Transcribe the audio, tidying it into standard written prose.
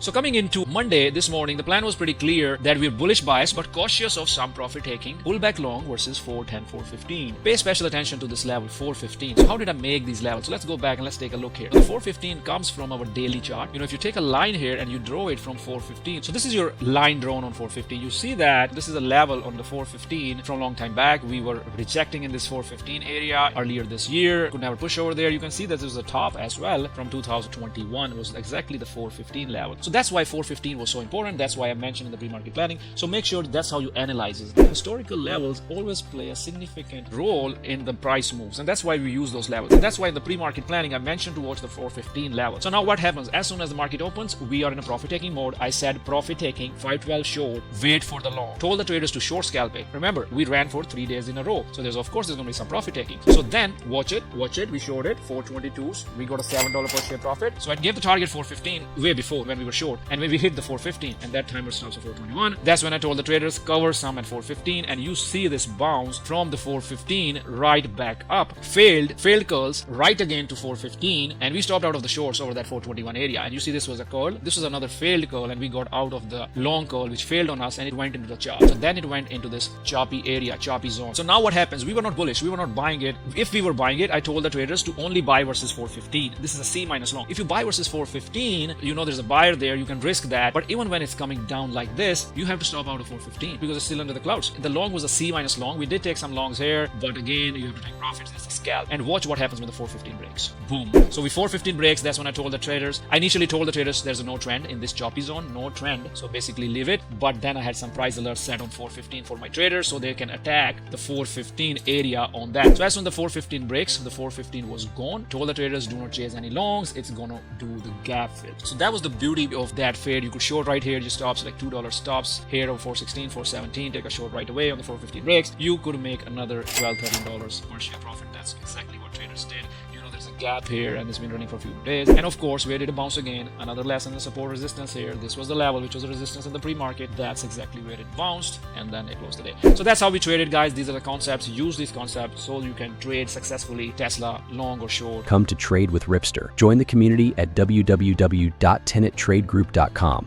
So coming into Monday this morning, the plan was pretty clear that we're bullish bias but cautious of some profit taking. Pullback long versus 410, 415. Pay special attention to this level 415. So how did I make these levels? So let's go back and let's take a look here. The 415 comes from our daily chart. If you take a line here and you draw it from 415. So this is your line drawn on 415. You see that this is a level on the 415 from a long time back. We were rejecting in this 415 area earlier this year. Could never push over there. You can see that this was a top as well from 2021. It was exactly the 415 level. So that's why 415 was so important. That's why I mentioned in the pre-market planning. So make sure that's how you analyze it. The historical levels always play a significant role in the price moves, and that's why we use those levels. And that's why in the pre-market planning I mentioned to watch the 415 level. So now what happens? As soon as the market opens, we are in a profit taking mode. I said profit taking, 512 short, wait for the long. Told the traders to short scalp it. Remember, we ran for 3 days in a row. So there's going to be some profit taking. So then watch it. We short it, 422s. We got a $7 per share profit. So I gave the target 415 way before when we were short. And when we hit the 415 and that timer stops at 421, that's when I told the traders cover some at 415, and you see this bounce from the 415 right back up. Failed curls right again to 415, and we stopped out of the shorts over that 421 area. And you see this was a curl. This was another failed curl, and we got out of the long curl which failed on us, and it went into the chart. So then it went into this choppy area, choppy zone. So now what happens? We were not bullish. We were not buying it. If we were buying it, I told the traders to only buy versus 415. This is a C minus long. If you buy versus 415, there's a buyer there. You can risk that. But even when it's coming down like this, you have to stop out of 415 because it's still under the clouds. The long was a C minus long. We did take some longs here, but again, you have to take profits. It's a scalp. And watch what happens when the 415 breaks. Boom. So we 415 breaks. That's when I told the traders. I initially told the traders there's no trend in this choppy zone. No trend. So basically leave it. But then I had some price alerts set on 415 for my traders so they can attack the 415 area on that. So as soon as the 415 breaks, the 415 was gone. Told the traders do not chase any longs. It's gonna do the gap fill. So that was the beauty of that fade. You could short right here. Your stops like $2 stops here of 416, 417. Take a short right away on the 415 breaks. You could make another $12, $13 per share profit. That's exactly what traders did. There's a gap here and it's been running for a few days. And of course, we did a bounce again. Another lesson, the support resistance here. This was the level, which was the resistance in the pre-market. That's exactly where it bounced, and then it closed the day. So that's how we traded, guys. These are the concepts. Use these concepts so you can trade successfully Tesla, long or short. Come to trade with Ripster. Join the community at www.tenettradegroup.com.